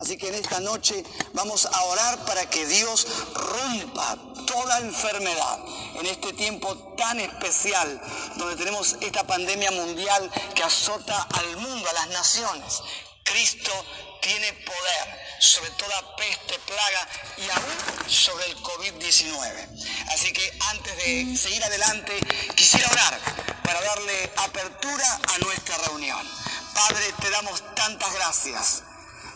Así que en esta noche vamos a orar para que Dios rompa toda enfermedad en este tiempo tan especial donde tenemos esta pandemia mundial que azota al mundo, a las naciones. Cristo tiene poder sobre toda peste, plaga y aún sobre el COVID-19. Así que antes de seguir adelante, quisiera orar para darle apertura a nuestra reunión. Padre, te damos tantas gracias,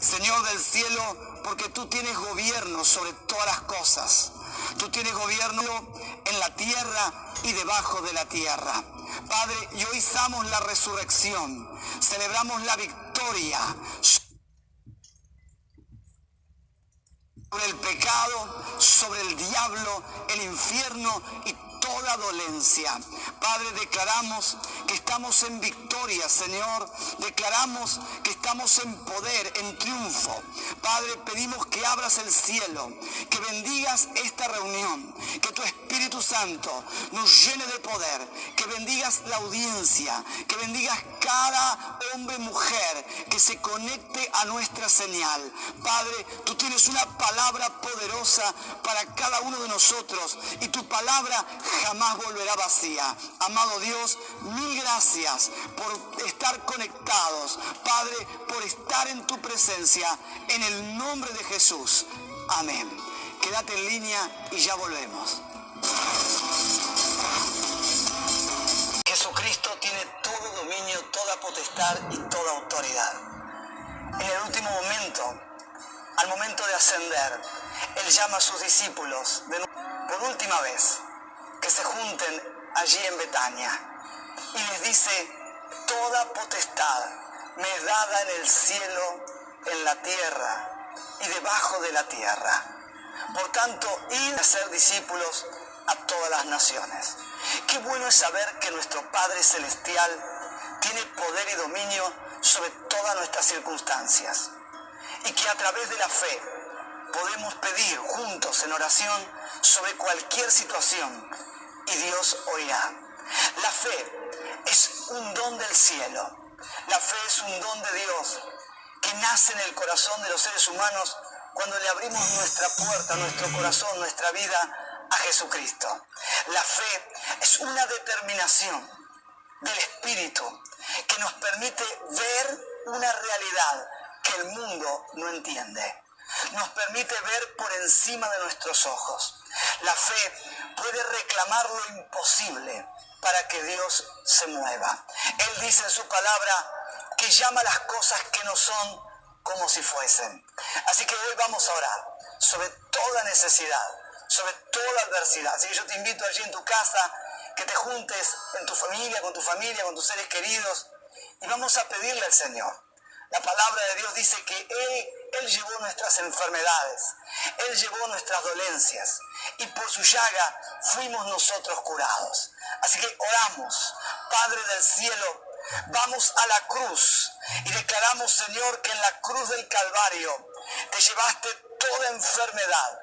Señor del cielo, porque tú tienes gobierno sobre todas las cosas. Tú tienes gobierno en la tierra y debajo de la tierra. Padre, y hoy izamos la resurrección, celebramos la victoria sobre el pecado, sobre el diablo, el infierno y toda dolencia. Padre, declaramos que estamos en victoria, Señor. Declaramos que estamos en poder, en triunfo. Padre, pedimos que abras el cielo, que bendigas esta reunión, que tu Espíritu Santo nos llene de poder, que bendigas la audiencia, que bendigas cada hombre, mujer que se conecte a nuestra señal. Padre, tú tienes una palabra poderosa para cada uno de nosotros y tu palabra jamás volverá vacía. Amado Dios, mil gracias por estar conectados, Padre, por estar en tu presencia, en el nombre de Jesús. Amén. Quédate en línea y ya volvemos. Jesucristo tiene todo dominio, toda potestad y toda autoridad. En el último momento, al momento de ascender, Él llama a sus discípulos por última vez que se junten allí en Betania y les dice: toda potestad me es dada en el cielo, en la tierra y debajo de la tierra. Por tanto, id a ser discípulos a todas las naciones. Qué bueno es saber que nuestro Padre Celestial tiene poder y dominio sobre todas nuestras circunstancias y que a través de la fe podemos pedir juntos en oración sobre cualquier situación y Dios oirá. La fe es un don del cielo. La fe es un don de Dios que nace en el corazón de los seres humanos cuando le abrimos nuestra puerta, nuestro corazón, nuestra vida a Jesucristo. La fe es una determinación del Espíritu que nos permite ver una realidad que el mundo no entiende. Nos permite ver por encima de nuestros ojos. La fe puede reclamar lo imposible para que Dios se mueva. Él dice en su palabra que llama las cosas que no son como si fuesen. Así que hoy vamos a orar sobre toda necesidad, sobre toda adversidad. Así que yo te invito allí en tu casa, que te juntes en tu familia, con tus seres queridos, y vamos a pedirle al Señor. La palabra de Dios dice que Él llevó nuestras enfermedades, Él llevó nuestras dolencias, y por su llaga fuimos nosotros curados. Así que oramos. Padre del cielo, vamos a la cruz y declaramos, Señor, que en la cruz del Calvario te llevaste toda enfermedad,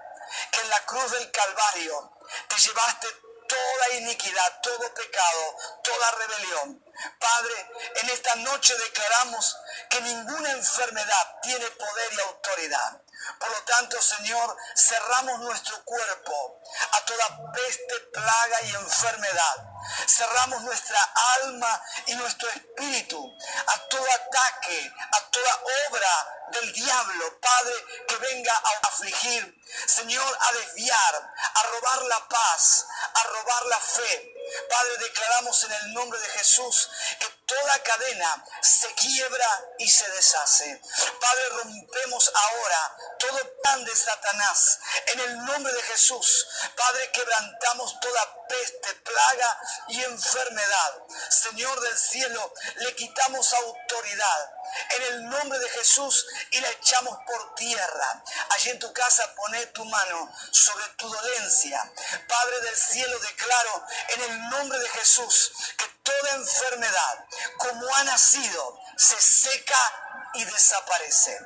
que en la cruz del Calvario te llevaste toda iniquidad, todo pecado, toda rebelión. Padre, en esta noche declaramos que ninguna enfermedad tiene poder y autoridad. Por lo tanto, Señor, cerramos nuestro cuerpo a toda peste, plaga y enfermedad. Cerramos nuestra alma y nuestro espíritu a todo ataque, a toda obra del diablo, Padre, que venga a afligir, Señor, a desviar, a robar la paz, a robar la fe. Padre, declaramos en el nombre de Jesús que toda cadena se quiebra y se deshace. Padre, rompemos ahora todo plan de Satanás. En el nombre de Jesús, Padre, quebrantamos toda peste, plaga y enfermedad. Señor del cielo, le quitamos autoridad en el nombre de Jesús y la echamos por tierra. Allí en tu casa poné tu mano sobre tu dolencia. Padre del cielo, declaro en el nombre de Jesús que toda enfermedad, como ha nacido, se seca y desaparece.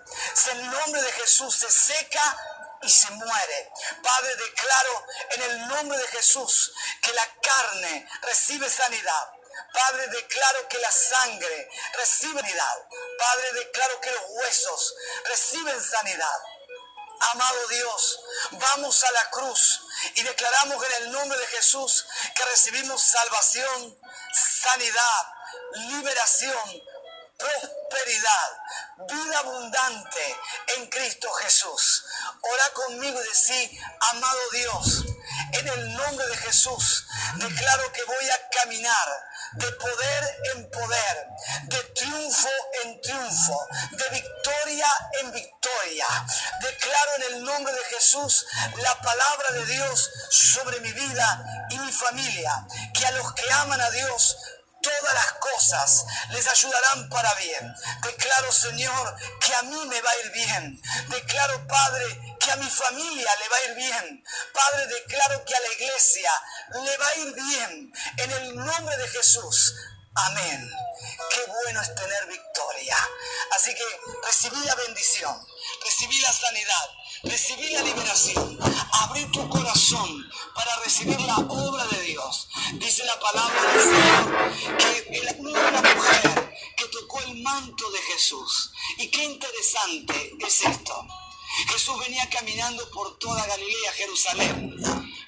En el nombre de Jesús se seca y se muere. Padre, declaro en el nombre de Jesús que la carne recibe sanidad, Padre, declaro que la sangre recibe sanidad. Padre, declaro que los huesos reciben sanidad. Amado Dios, vamos a la cruz y declaramos en el nombre de Jesús que recibimos salvación, sanidad, liberación, prosperidad, vida abundante en Cristo Jesús. Ora conmigo y decí: amado Dios, en el nombre de Jesús declaro que voy a caminar de poder en poder, de triunfo en triunfo, de victoria en victoria. Declaro en el nombre de Jesús la palabra de Dios sobre mi vida y mi familia, que a los que aman a Dios todas las cosas les ayudarán para bien. Declaro, Señor, que a mí me va a ir bien. Declaro, Padre, que a mi familia le va a ir bien. Padre, declaro que a la iglesia le va a ir bien. En el nombre de Jesús. Amén. Qué bueno es tener victoria. Así que recibí la bendición, recibí la sanidad, recibí la liberación. Abrí tu corazón para recibir la obra de Dios. Dice la palabra del Señor que una mujer que tocó el manto de Jesús. Y qué interesante es esto. Jesús venía caminando por toda Galilea, Jerusalén,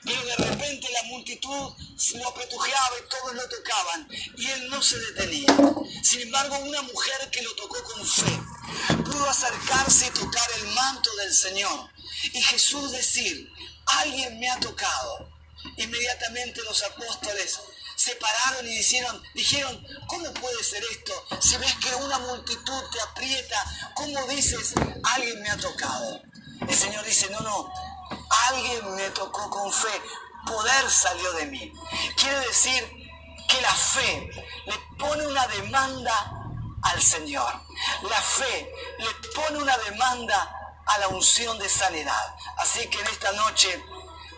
pero de repente la multitud lo apretujeaba y todos lo tocaban y él no se detenía. Sin embargo, una mujer que lo tocó con fe pudo acercarse y tocar el manto del Señor y Jesús decir: alguien me ha tocado. Inmediatamente los apóstoles se pararon y dijeron: ¿cómo puede ser esto? Si ves que una multitud te aprieta, ¿cómo dices alguien me ha tocado? El Señor dice: no, alguien me tocó con fe, poder salió de mí. Quiere decir que la fe le pone una demanda al Señor. La fe le pone una demanda a la unción de sanidad. Así que en esta noche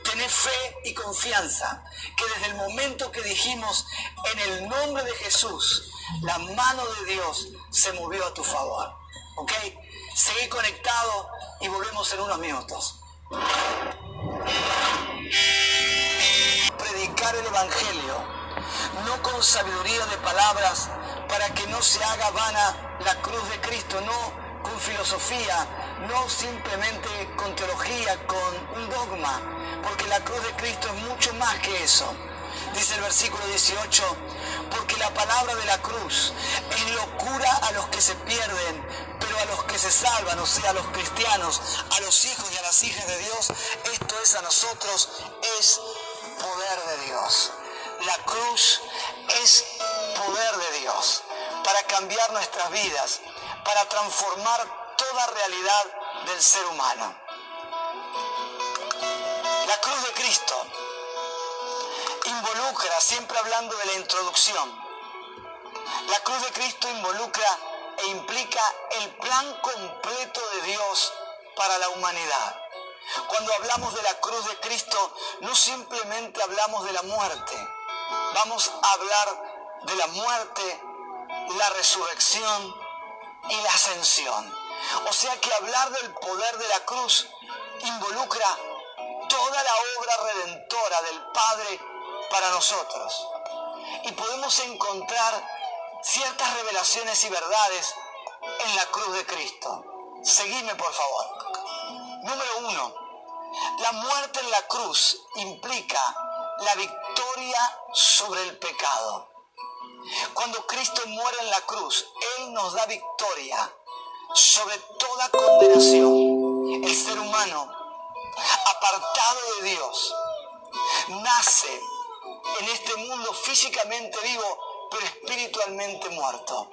tenés fe y confianza que desde el momento que dijimos en el nombre de Jesús, la mano de Dios se movió a tu favor. ¿Ok? Seguí conectado y volvemos en unos minutos. Predicar el Evangelio, no con sabiduría de palabras, para que no se haga vana la cruz de Cristo, no con filosofía, no simplemente con teología, con un dogma, porque la cruz de Cristo es mucho más que eso. Dice el versículo 18, porque la palabra de la cruz es locura a los que se pierden, pero a los que se salvan, o sea, a los cristianos, a los hijos y a las hijas de Dios, esto es a nosotros, es poder de Dios. La cruz es poder de Dios para cambiar nuestras vidas, para transformar toda realidad del ser humano. La cruz de Cristo involucra, siempre hablando de la introducción, la cruz de Cristo involucra e implica el plan completo de Dios para la humanidad. Cuando hablamos de la cruz de Cristo, no simplemente hablamos de la muerte, vamos a hablar de la muerte, la resurrección y la ascensión. O sea que hablar del poder de la cruz involucra toda la obra redentora del Padre para nosotros. Y podemos encontrar ciertas revelaciones y verdades en la cruz de Cristo. Seguidme, por favor. Número 1. La muerte en la cruz implica la victoria sobre el pecado. Cuando Cristo muere en la cruz, Él nos da victoria sobre toda condenación. El ser humano, apartado de Dios, nace en este mundo físicamente vivo, pero espiritualmente muerto.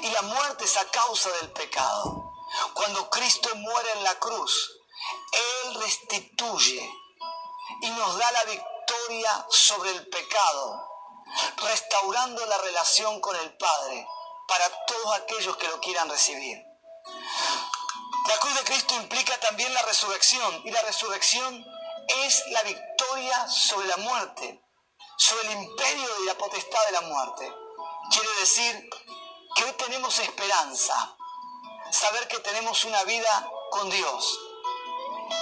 Y la muerte es a causa del pecado. Cuando Cristo muere en la cruz, Él restituye y nos da la victoria sobre el pecado, restaurando la relación con el Padre para todos aquellos que lo quieran recibir. La cruz de Cristo implica también la resurrección, y la resurrección es la victoria sobre la muerte, sobre el imperio y la potestad de la muerte. Quiere decir que hoy tenemos esperanza, saber que tenemos una vida con Dios,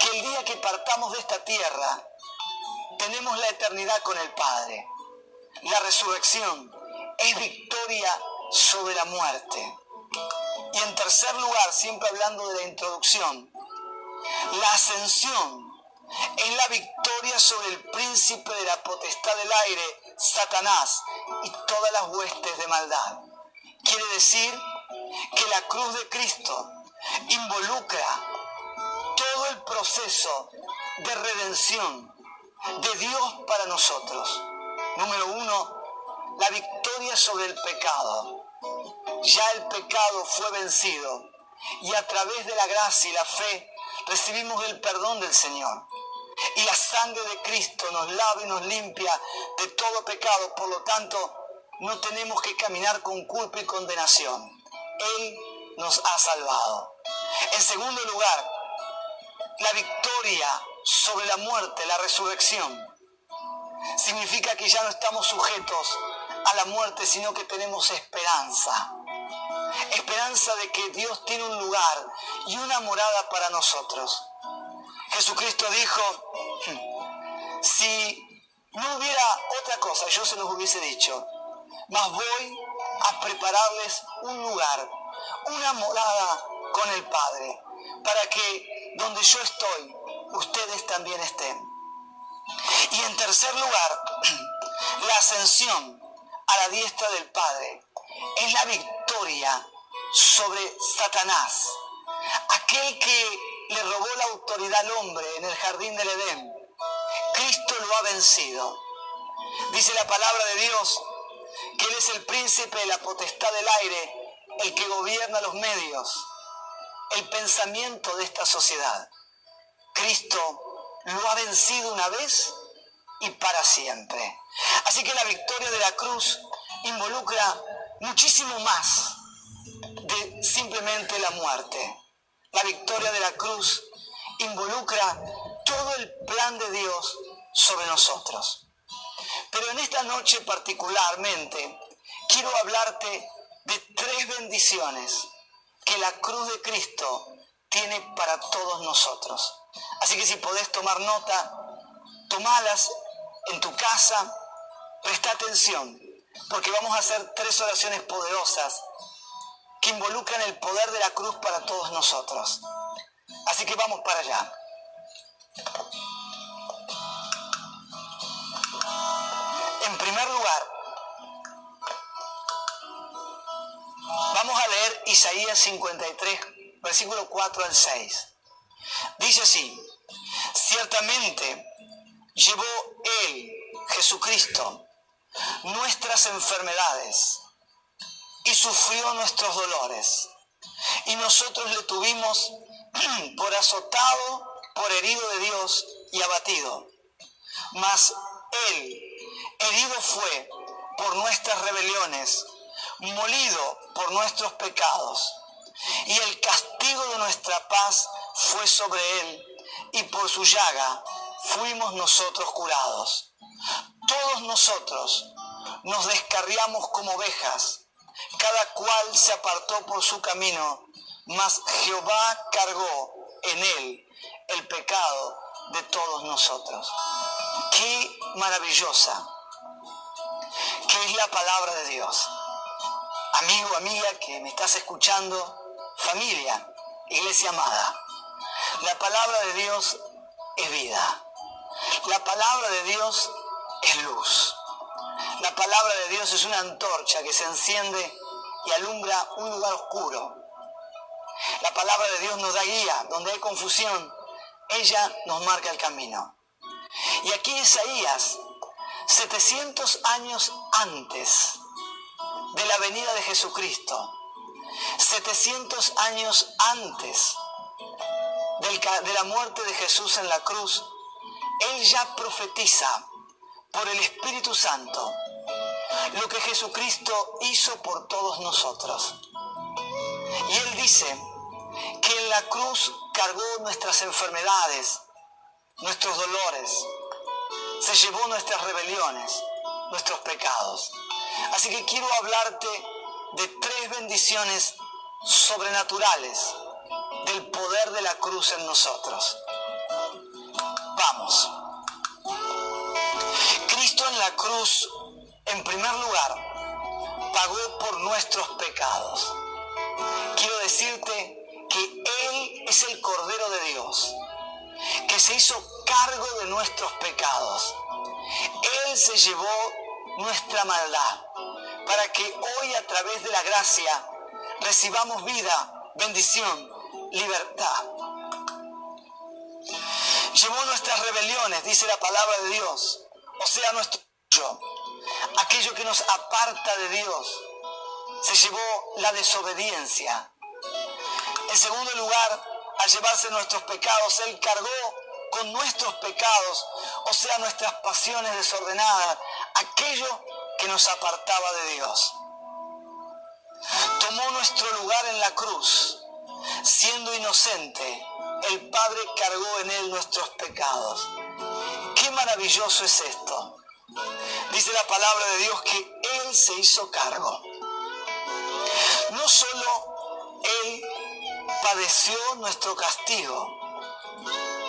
que el día que partamos de esta tierra tenemos la eternidad con el Padre. la resurrección es victoria sobre la muerte. Y en tercer lugar, siempre hablando de la introducción, la ascensión es la victoria sobre el príncipe de la potestad del aire, Satanás, y todas las huestes de maldad. Quiere decir que la cruz de Cristo involucra todo el proceso de redención de Dios para nosotros. Número 1, la victoria sobre el pecado. Ya el pecado fue vencido y a través de la gracia y la fe recibimos el perdón del Señor. Y la sangre de Cristo nos lava y nos limpia de todo pecado. Por lo tanto, no tenemos que caminar con culpa y condenación. Él nos ha salvado. En segundo lugar, la victoria sobre la muerte, la resurrección. Significa que ya no estamos sujetos a la muerte, sino que tenemos esperanza. Esperanza de que Dios tiene un lugar y una morada para nosotros. Jesucristo dijo, si no hubiera otra cosa, yo se los hubiese dicho, mas voy a prepararles un lugar, una morada con el Padre, para que donde yo estoy, ustedes también estén. Y en tercer lugar, la ascensión a la diestra del Padre es la victoria sobre Satanás, aquel que le robó la autoridad al hombre en el jardín del Edén. Cristo lo ha vencido. Dice la palabra de Dios que Él es el príncipe de la potestad del aire, el que gobierna los medios, el pensamiento de esta sociedad. Cristo lo ha vencido una vez y para siempre. Así que la victoria de la cruz involucra muchísimo más de simplemente la muerte. La victoria de la cruz involucra todo el plan de Dios sobre nosotros. Pero en esta noche particularmente quiero hablarte de 3 bendiciones que la cruz de Cristo tiene para todos nosotros. Así que si podés tomar nota, tomalas en tu casa, presta atención, porque vamos a hacer 3 oraciones poderosas que involucran el poder de la cruz para todos nosotros. Así que vamos para allá. En primer lugar, vamos a leer Isaías 53, versículo 4 al 6. Dice así: ciertamente llevó Él, Jesucristo, nuestras enfermedades y sufrió nuestros dolores. Y nosotros le tuvimos por azotado, por herido de Dios y abatido. Mas Él herido fue por nuestras rebeliones, molido por nuestros pecados. Y el castigo de nuestra paz fue sobre Él, y por su llaga fuimos nosotros curados. Todos nosotros nos descarriamos como ovejas, cada cual se apartó por su camino, mas Jehová cargó en Él el pecado de todos nosotros. Qué maravillosa que es la palabra de Dios. Amigo, amiga que me estás escuchando, familia, iglesia amada, la palabra de Dios es vida. La palabra de Dios es luz. La palabra de Dios es una antorcha que se enciende y alumbra un lugar oscuro. La palabra de Dios nos da guía. Donde hay confusión, ella nos marca el camino. Y aquí Isaías, 700 años antes de la venida de Jesucristo, 700 años antes de la muerte de Jesús en la cruz, Él ya profetiza por el Espíritu Santo lo que Jesucristo hizo por todos nosotros. Y Él dice que en la cruz cargó nuestras enfermedades, nuestros dolores, se llevó nuestras rebeliones, nuestros pecados. Así que quiero hablarte de 3 bendiciones sobrenaturales del poder de la cruz en nosotros. Vamos. Cristo en la cruz en primer lugar, pagó por nuestros pecados. Quiero decirte que Él es el Cordero de Dios, que se hizo cargo de nuestros pecados. Él se llevó nuestra maldad para que hoy, a través de la gracia, recibamos vida, bendición, libertad. Llevó nuestras rebeliones, dice la palabra de Dios, o sea, nuestro orgullo, aquello que nos aparta de Dios. Se llevó la desobediencia. En segundo lugar, al llevarse nuestros pecados, Él cargó con nuestros pecados, o sea, nuestras pasiones desordenadas, aquello que nos apartaba de Dios. Tomó nuestro lugar en la cruz. Siendo inocente, el Padre cargó en Él nuestros pecados. ¡Qué maravilloso es esto! Dice la palabra de Dios que Él se hizo cargo. No solo Él padeció nuestro castigo,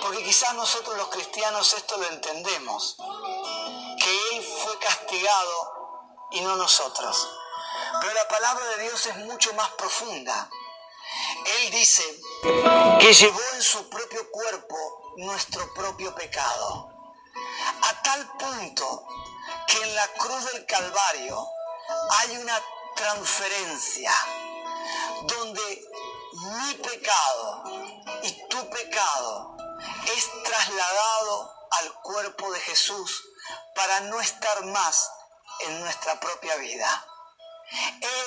porque quizás nosotros los cristianos esto lo entendemos, que Él fue castigado y no nosotros. Pero la palabra de Dios es mucho más profunda. Él dice que llevó en su propio cuerpo nuestro propio pecado, a tal punto que en la cruz del Calvario hay una transferencia donde mi pecado y tu pecado es trasladado al cuerpo de Jesús para no estar más en nuestra propia vida.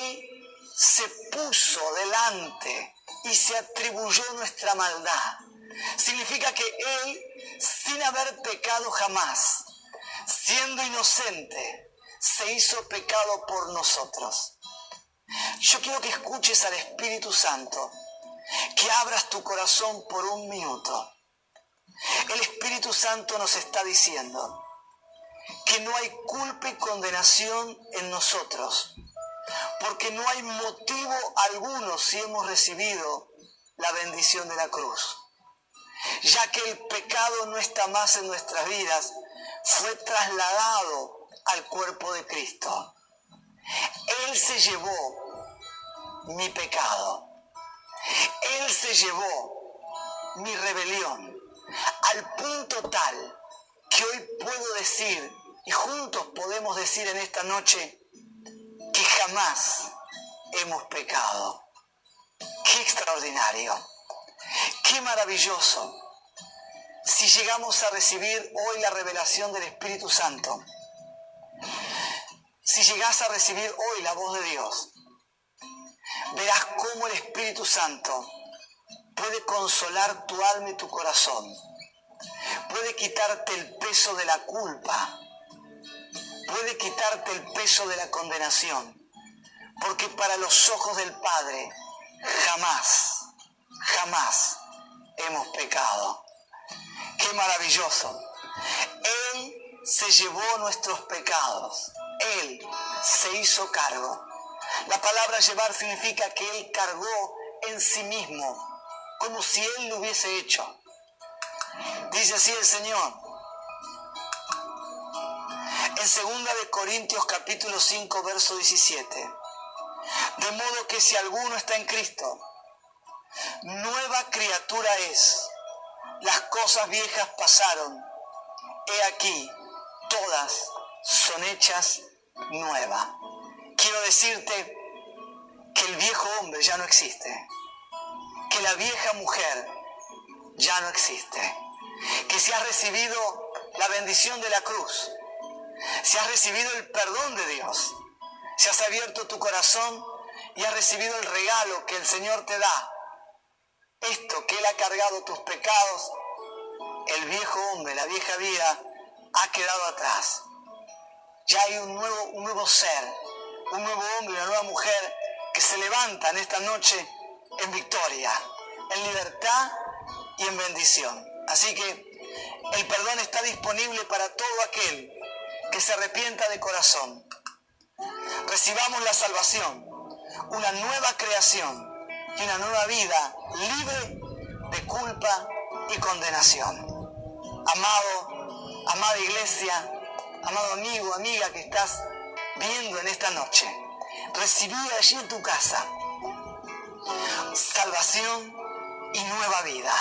Él se puso delante y se atribuyó nuestra maldad. Significa que Él, sin haber pecado jamás, siendo inocente, se hizo pecado por nosotros. Yo quiero que escuches al Espíritu Santo, que abras tu corazón por un minuto. El Espíritu Santo nos está diciendo que no hay culpa y condenación en nosotros, porque no hay motivo alguno si hemos recibido la bendición de la cruz. Ya que el pecado no está más en nuestras vidas, fue trasladado al cuerpo de Cristo. Él se llevó mi pecado. Él se llevó mi rebelión, al punto tal que hoy puedo decir, y juntos podemos decir en esta noche, que jamás hemos pecado. ¡Qué extraordinario! ¡Qué maravilloso! Si llegamos a recibir hoy la revelación del Espíritu Santo, si llegás a recibir hoy la voz de Dios, verás cómo el Espíritu Santo puede consolar tu alma y tu corazón, puede quitarte el peso de la culpa, puede quitarte el peso de la condenación, porque para los ojos del Padre jamás hemos pecado. ¡Qué maravilloso! Él se llevó nuestros pecados, Él se hizo cargo. La palabra llevar significa que Él cargó en sí mismo, como si Él lo hubiese hecho. Dice así el Señor. En 2 Corintios capítulo 5, verso 17. De modo que si alguno está en Cristo, nueva criatura es. Las cosas viejas pasaron. He aquí, todas son hechas nuevas. Quiero decirte que el viejo hombre ya no existe. Que la vieja mujer ya no existe. Que si has recibido la bendición de la cruz, si has recibido el perdón de Dios, si has abierto tu corazón y has recibido el regalo que el Señor te da, esto que Él ha cargado tus pecados, el viejo hombre, la vieja vida ha quedado atrás. Ya hay un nuevo ser, un nuevo hombre, una nueva mujer que se levanta en esta noche en victoria, en libertad y en bendición. Así que el perdón está disponible para todo aquel que se arrepienta de corazón. Recibamos la salvación, una nueva creación y una nueva vida libre de culpa y condenación. Amado, amada iglesia, amado amigo, amiga que estás viendo en esta noche, recibí allí en tu casa salvación y nueva vida.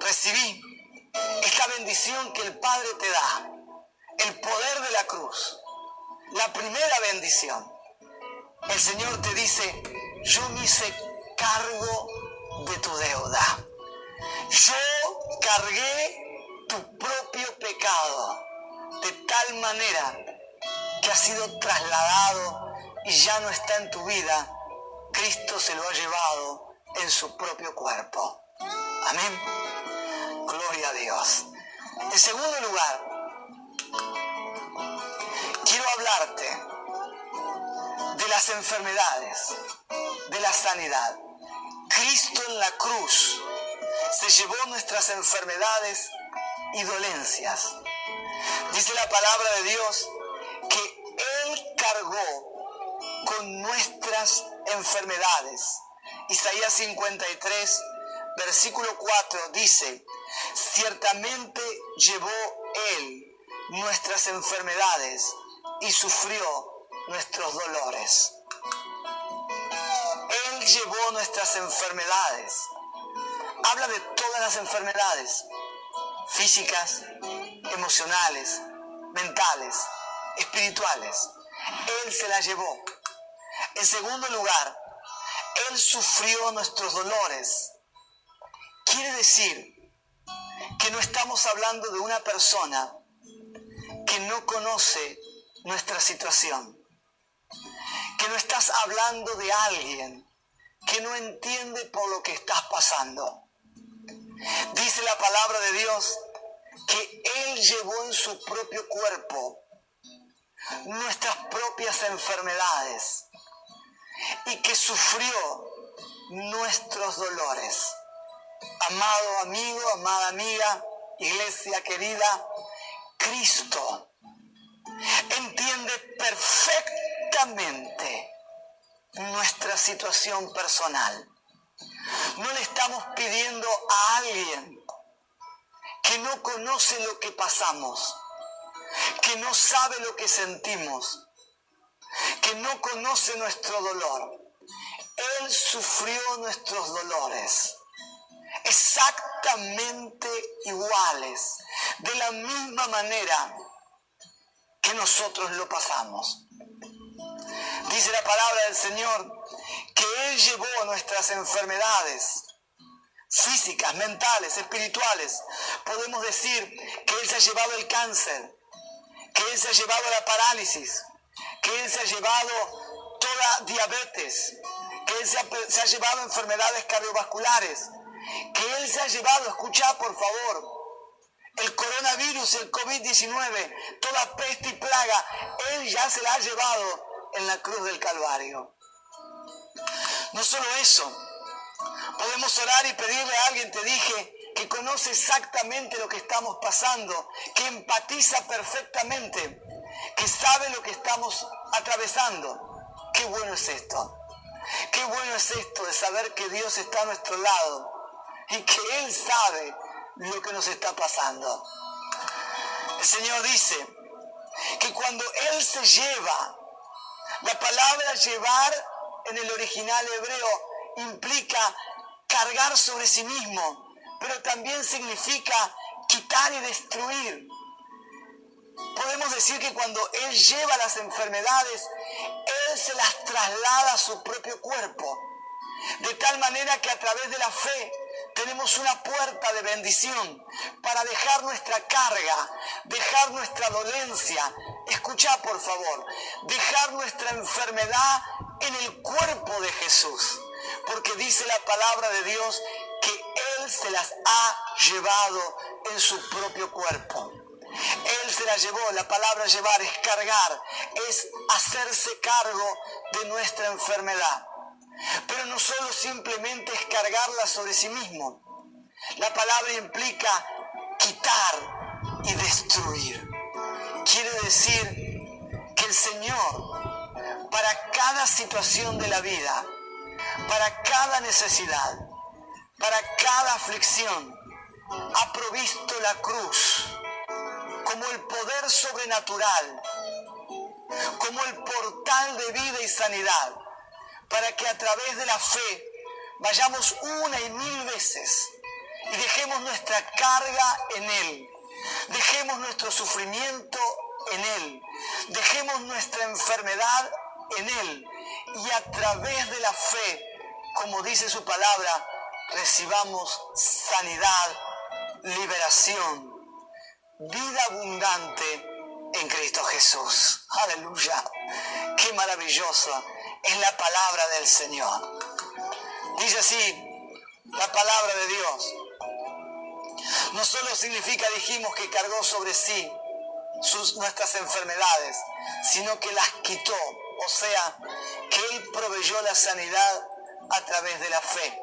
Recibí esta bendición que el Padre te da, el poder de la cruz, la primera bendición. El Señor te dice, yo me hice cargo de tu deuda. Yo cargué tu propio pecado de tal manera que ha sido trasladado y ya no está en tu vida. Cristo se lo ha llevado en su propio cuerpo. Amén. Gloria a Dios. En segundo lugar, quiero hablarte de las enfermedades, de la sanidad. Cristo en la cruz se llevó nuestras enfermedades y dolencias. Dice la palabra de Dios que Él cargó con nuestras enfermedades. Isaías 53, versículo 4 dice, ciertamente llevó Él nuestras enfermedades y sufrió nuestros dolores. Él llevó nuestras enfermedades. Habla de todas las enfermedades, físicas, emocionales, mentales, espirituales. Él se las llevó. En segundo lugar, Él sufrió nuestros dolores. Quiere decir que no estamos hablando de una persona que no conoce nuestra situación. Que no estás hablando de alguien que no entiende por lo que estás pasando. Dice la palabra de Dios que Él llevó en su propio cuerpo nuestras propias enfermedades y que sufrió nuestros dolores. Amado amigo, amada amiga, iglesia querida, Cristo entiende perfectamente nuestra situación personal. No le estamos pidiendo a alguien que no conoce lo que pasamos, que no sabe lo que sentimos, que no conoce nuestro dolor. Él sufrió nuestros dolores exactamente iguales, de la misma manera que nosotros lo pasamos. Dice la palabra del Señor que Él llevó nuestras enfermedades físicas, mentales, espirituales. Podemos decir que Él se ha llevado el cáncer, que Él se ha llevado la parálisis, que Él se ha llevado toda diabetes, que Él se ha llevado enfermedades cardiovasculares, que Él se ha llevado, escuchá por favor, el coronavirus, el COVID-19, toda peste y plaga. Él ya se la ha llevado en la cruz del Calvario. No solo eso, podemos orar y pedirle a alguien, te dije, que conoce exactamente lo que estamos pasando, que empatiza perfectamente, que sabe lo que estamos atravesando. Qué bueno es esto. Qué bueno es esto de saber que Dios está a nuestro lado y que Él sabe lo que nos está pasando. El Señor dice que cuando Él se lleva, la palabra llevar en el original hebreo implica cargar sobre sí mismo, pero también significa quitar y destruir. Podemos decir que cuando Él lleva las enfermedades, Él se las traslada a su propio cuerpo, de tal manera que a través de la fe tenemos una puerta de bendición para dejar nuestra carga, dejar nuestra dolencia. Escuchá por favor, dejar nuestra enfermedad en el cuerpo de Jesús, porque dice la palabra de Dios que Él se las ha llevado en su propio cuerpo. Él se la llevó. La palabra llevar es cargar, es hacerse cargo de nuestra enfermedad. Pero no solo simplemente es cargarla sobre sí mismo. La palabra implica quitar y destruir. Quiere decir que el Señor, para cada situación de la vida, para cada necesidad, para cada aflicción, ha provisto la cruz como el poder sobrenatural como el portal de vida y sanidad, para que a través de la fe vayamos una y mil veces y dejemos nuestra carga en Él, dejemos nuestro sufrimiento en Él, dejemos nuestra enfermedad en Él, y a través de la fe, como dice su palabra, recibamos sanidad, liberación, vida abundante en Cristo Jesús. Aleluya. Qué maravillosa es la palabra del Señor. Dice así la palabra de Dios. No solo significa, dijimos, que cargó sobre sí nuestras enfermedades, sino que las quitó. O sea, que Él proveyó la sanidad a través de la fe.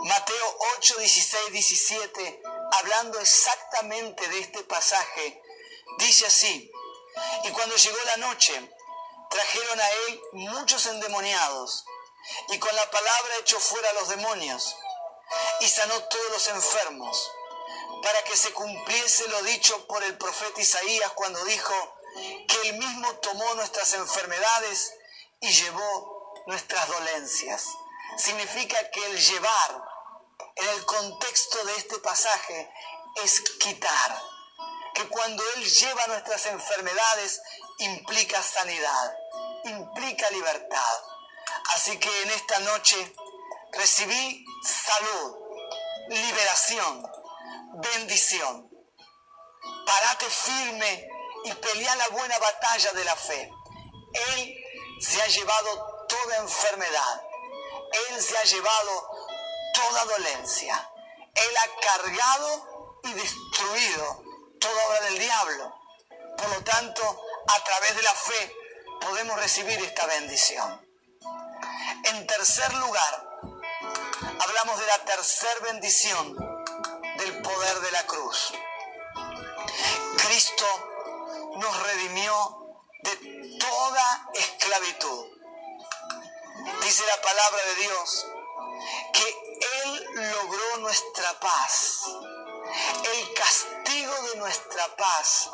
Mateo 8, 16, 17, hablando exactamente de este pasaje, dice así: y cuando llegó la noche, trajeron a Él muchos endemoniados, y con la palabra echó fuera a los demonios, y sanó todos los enfermos, para que se cumpliese lo dicho por el profeta Isaías cuando dijo que Él mismo tomó nuestras enfermedades y llevó nuestras dolencias. Significa que el llevar, en el contexto de este pasaje, es quitar. Que cuando Él lleva nuestras enfermedades implica sanidad, implica libertad. Así que en esta noche recibí salud, liberación, bendición. Parate firme y pelea la buena batalla de la fe. Él se ha llevado toda enfermedad. Él se ha llevado toda dolencia. Él ha cargado y destruido toda obra del diablo. Por lo tanto, a través de la fe podemos recibir esta bendición. En tercer lugar, hablamos de la tercer bendición del poder de la cruz. Cristo nos redimió de toda esclavitud. Dice la palabra de Dios que Él logró nuestra paz. El castigo de nuestra paz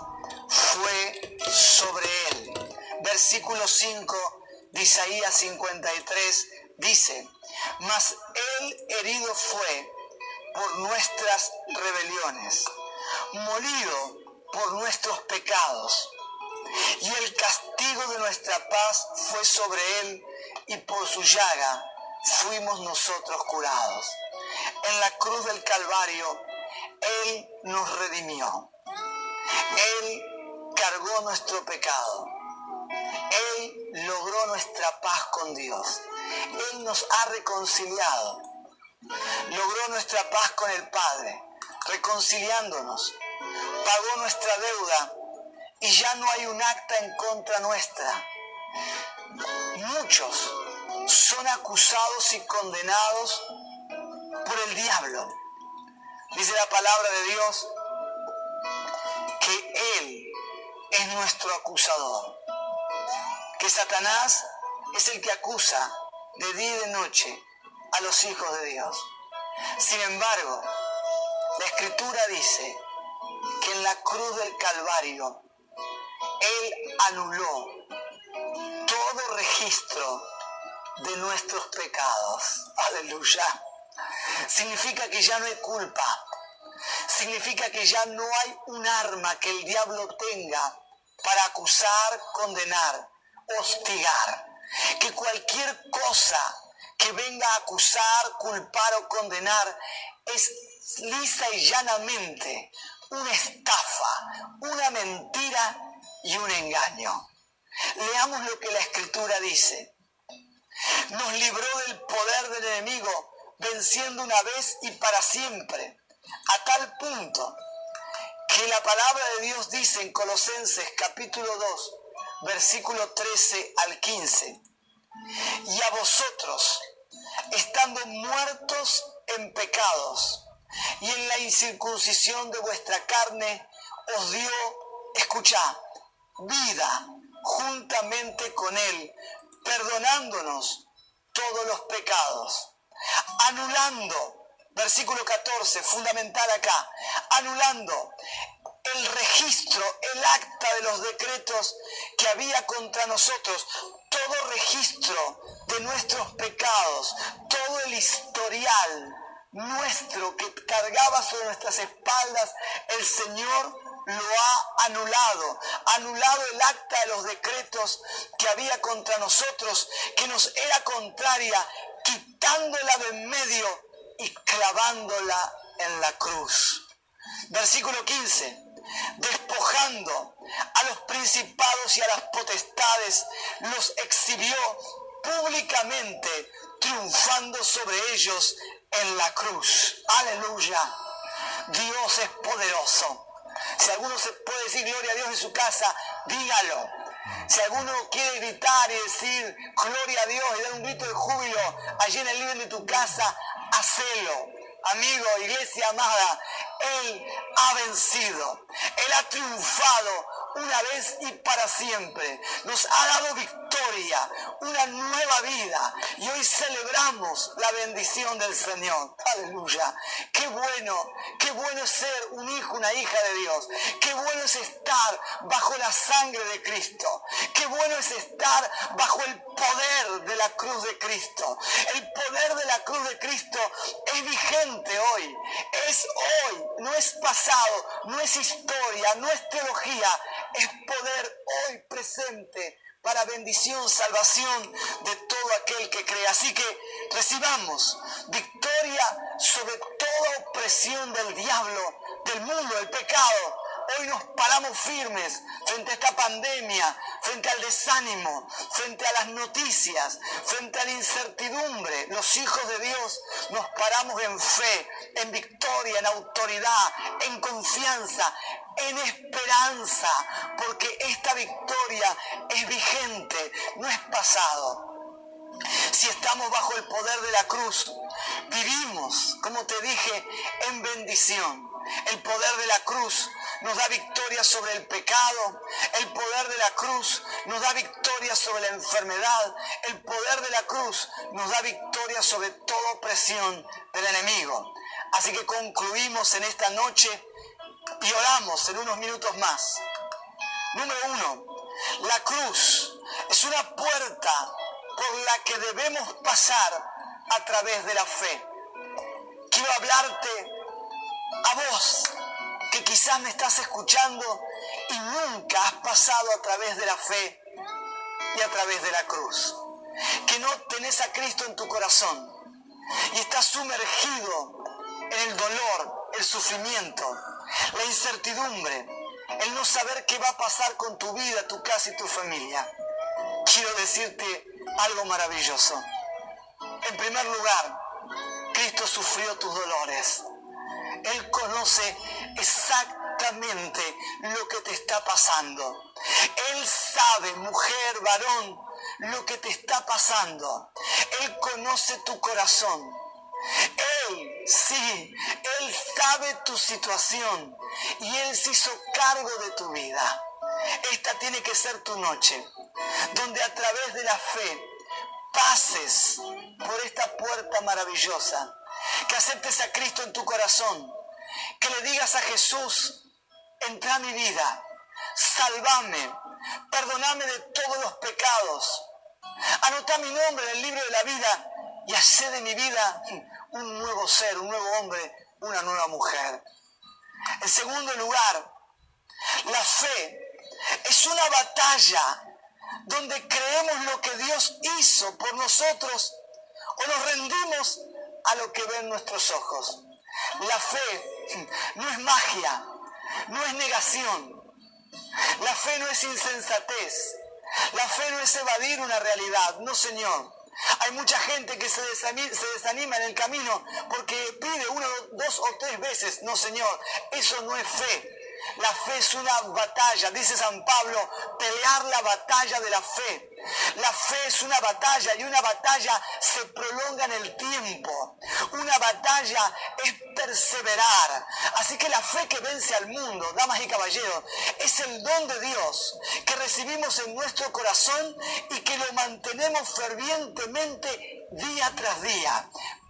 fue sobre Él. Versículo 5 de Isaías 53 dice: mas Él herido fue por nuestras rebeliones, molido por nuestros pecados, y el castigo de nuestra paz fue sobre Él, y por su llaga fuimos nosotros curados. En la cruz del Calvario, Él nos redimió. Él cargó nuestro pecado. Él logró nuestra paz con Dios. Él nos ha reconciliado. Logró nuestra paz con el Padre, reconciliándonos. Pagó nuestra deuda y ya no hay un acta en contra nuestra. Muchos son acusados y condenados por el diablo. Dice la palabra de Dios que Él es nuestro acusador, que Satanás es el que acusa de día y de noche a los hijos de Dios. Sin embargo, la Escritura dice que en la cruz del Calvario Él anuló todo registro de nuestros pecados. Aleluya. Significa que ya no hay culpa. Significa que ya no hay un arma que el diablo tenga para acusar, condenar, hostigar. Que cualquier cosa que venga a acusar, culpar o condenar es lisa y llanamente una estafa, una mentira y un engaño. Leamos lo que la Escritura dice. Nos libró del poder del enemigo, venciendo una vez y para siempre, a tal punto que la palabra de Dios dice en Colosenses capítulo 2, versículo 13 al 15: y a vosotros, estando muertos en pecados y en la incircuncisión de vuestra carne, os dio, escuchá, vida juntamente con Él, perdonándonos todos los pecados, anulando, versículo 14, fundamental acá, anulando el registro, el acta de los decretos que había contra nosotros, todo registro de nuestros pecados, todo el historial nuestro que cargaba sobre nuestras espaldas, el Señor lo ha anulado el acta de los decretos que había contra nosotros, que nos era contraria, quitándola de en medio y clavándola en la cruz. Versículo 15. Despojando a los principados y a las potestades, los exhibió públicamente, triunfando sobre ellos en la cruz. Aleluya. Dios es poderoso. Si alguno se puede decir gloria a Dios en su casa, dígalo. Si alguno quiere gritar y decir gloria a Dios y dar un grito de júbilo allí en el living de tu casa, hacelo. Amigo, iglesia amada, Él ha vencido. Él ha triunfado una vez y para siempre. Nos ha dado victoria, una nueva vida. Y hoy celebramos la bendición del Señor. Aleluya. Qué bueno es ser un hijo, una hija de Dios. Qué bueno es estar bajo la sangre de Cristo. Qué bueno es estar bajo el poder de la cruz de Cristo. El poder de la cruz de Cristo es vigente hoy. Es hoy, no es pasado, no es historia, no es teología. Es poder hoy presente para bendición, salvación de todo aquel que cree. Así que recibamos victoria sobre toda opresión del diablo, del mundo, del pecado. Hoy nos paramos firmes frente a esta pandemia, frente al desánimo, frente a las noticias, frente a la incertidumbre. Los hijos de Dios nos paramos en fe, en victoria, en autoridad, en confianza, en esperanza, porque esta victoria es vigente, no es pasado. Si estamos bajo el poder de la cruz, vivimos, como te dije, en bendición. El poder de la cruz nos da victoria sobre el pecado. El poder de la cruz nos da victoria sobre la enfermedad. El poder de la cruz nos da victoria sobre toda opresión del enemigo. Así que concluimos en esta noche y oramos en unos minutos más. Número 1, la cruz es una puerta por la que debemos pasar a través de la fe. Quiero hablarte a vos, que quizás me estás escuchando y nunca has pasado a través de la fe y a través de la cruz. Que no tenés a Cristo en tu corazón y estás sumergido en el dolor, el sufrimiento, la incertidumbre, el no saber qué va a pasar con tu vida, tu casa y tu familia. Quiero decirte algo maravilloso. En primer lugar, Cristo sufrió tus dolores. Él conoce exactamente lo que te está pasando. Él sabe, mujer, varón, lo que te está pasando. Él conoce tu corazón. Él sabe tu situación y Él se hizo cargo de tu vida. Esta tiene que ser tu noche, donde a través de la fe pases por esta puerta maravillosa, que aceptes a Cristo en tu corazón, que le digas a Jesús: entra a mi vida, sálvame, perdóname de todos los pecados, anota mi nombre en el libro de la vida y hacé de mi vida un nuevo ser, un nuevo hombre, una nueva mujer. En segundo lugar, la fe es una batalla donde creemos lo que Dios hizo por nosotros o nos rendimos a lo que ven nuestros ojos. La fe no es magia, no es negación. La fe no es insensatez. La fe no es evadir una realidad. No, Señor. Hay mucha gente que se desanima en el camino porque pide 1, 2 o 3 veces. No, Señor, eso no es fe. La fe es una batalla, dice San Pablo, pelear la batalla de la fe. La fe es una batalla y una batalla se prolonga en el tiempo. Una batalla es perseverar. Así que la fe que vence al mundo, damas y caballeros, es el don de Dios que recibimos en nuestro corazón y que lo mantenemos fervientemente día tras día.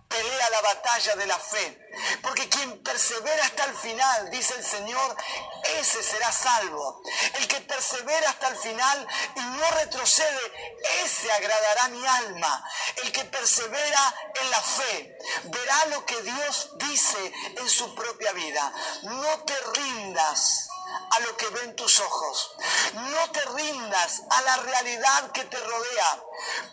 pelea la batalla de la fe. Porque quien persevera hasta el final, dice el Señor, ese será salvo. El que persevera hasta el final y no retrocede, ese agradará a mi alma. El que persevera en la fe verá lo que Dios dice en su propia vida. No te rindas a lo que ven tus ojos. No te rindas a la realidad que te rodea,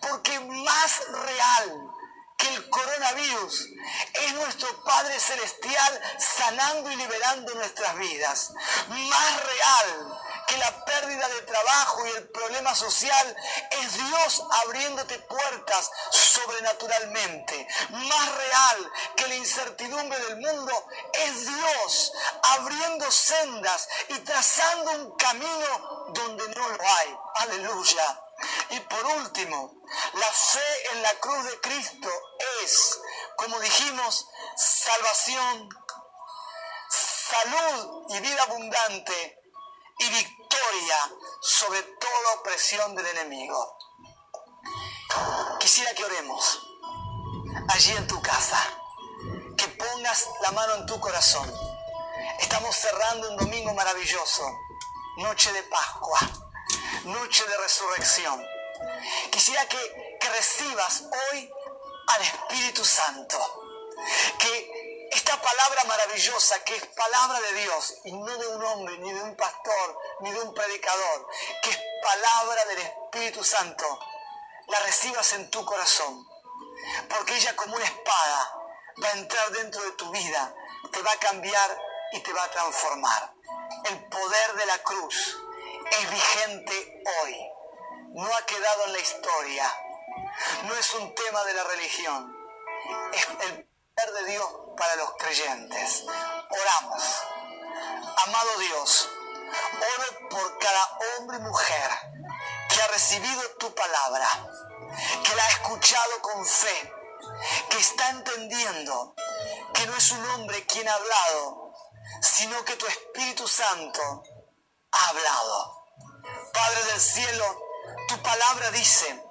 porque más real que el coronavirus es nuestro Padre Celestial sanando y liberando nuestras vidas. Más real que la pérdida de trabajo y el problema social es Dios abriéndote puertas sobrenaturalmente. Más real que la incertidumbre del mundo es Dios abriendo sendas y trazando un camino donde no lo hay. Aleluya. Y por último, la fe en la cruz de Cristo es, como dijimos, salvación, salud y vida abundante y victoria sobre toda opresión del enemigo. Quisiera que oremos allí en tu casa, que pongas la mano en tu corazón. Estamos cerrando un domingo maravilloso, noche de Pascua, noche de resurrección. Quisiera que recibas hoy al Espíritu Santo, que esta palabra maravillosa, que es palabra de Dios, y no de un hombre, ni de un pastor, ni de un predicador, que es palabra del Espíritu Santo, la recibas en tu corazón, porque ella como una espada va a entrar dentro de tu vida, te va a cambiar y te va a transformar. El poder de la cruz es vigente hoy, no ha quedado en la historia, no es un tema de la religión, es el poder de Dios para los creyentes. Oramos. Amado Dios, oro por cada hombre y mujer que ha recibido tu palabra, que la ha escuchado con fe, que está entendiendo que no es un hombre quien ha hablado, sino que tu Espíritu Santo ha hablado. Padre del cielo, tu palabra dice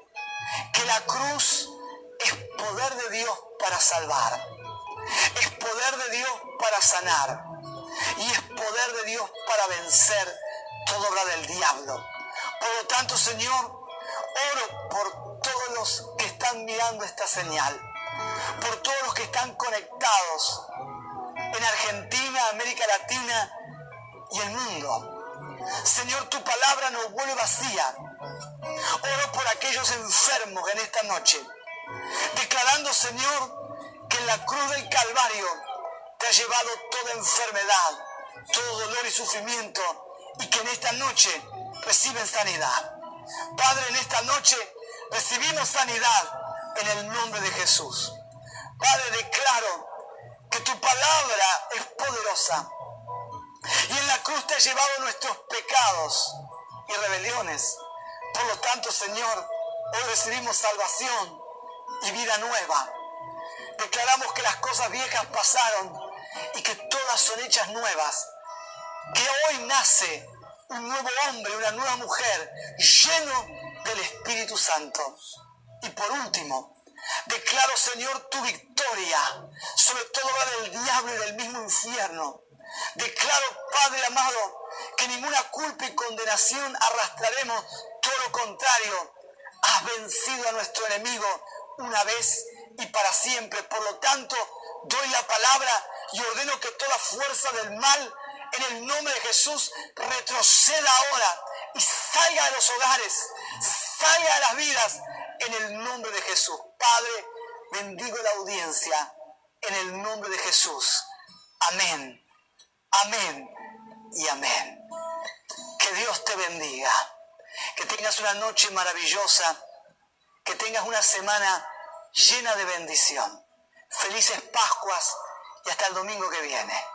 que la cruz es poder de Dios para salvar, es poder de Dios para sanar y es poder de Dios para vencer toda obra del diablo. Por lo tanto, Señor, oro por todos los que están mirando esta señal, por todos los que están conectados en Argentina, América Latina y el mundo. Señor, tu palabra no vuelve vacía. Oro por aquellos enfermos en esta noche, declarando, Señor, que en la cruz del Calvario te ha llevado toda enfermedad, todo dolor y sufrimiento, y que en esta noche reciben sanidad. Padre, en esta noche recibimos sanidad en el nombre de Jesús. Padre, declaro que tu palabra es poderosa y en la cruz te ha llevado nuestros pecados y rebeliones. Por lo tanto, Señor, hoy recibimos salvación y vida nueva. Declaramos que las cosas viejas pasaron y que todas son hechas nuevas. Que hoy nace un nuevo hombre, una nueva mujer, lleno del Espíritu Santo. Y por último, declaro, Señor, tu victoria sobre toda obra del diablo y del mismo infierno. Declaro, Padre amado, que ninguna culpa y condenación arrastraremos, todo lo contrario, has vencido a nuestro enemigo una vez y para siempre. Por lo tanto, doy la palabra y ordeno que toda fuerza del mal, en el nombre de Jesús, retroceda ahora y salga de los hogares, salga de las vidas, en el nombre de Jesús. Padre, bendigo la audiencia, en el nombre de Jesús. Amén, amén y amén. Que Dios te bendiga, que tengas una noche maravillosa, que tengas una semana llena de bendición. Felices Pascuas y hasta el domingo que viene.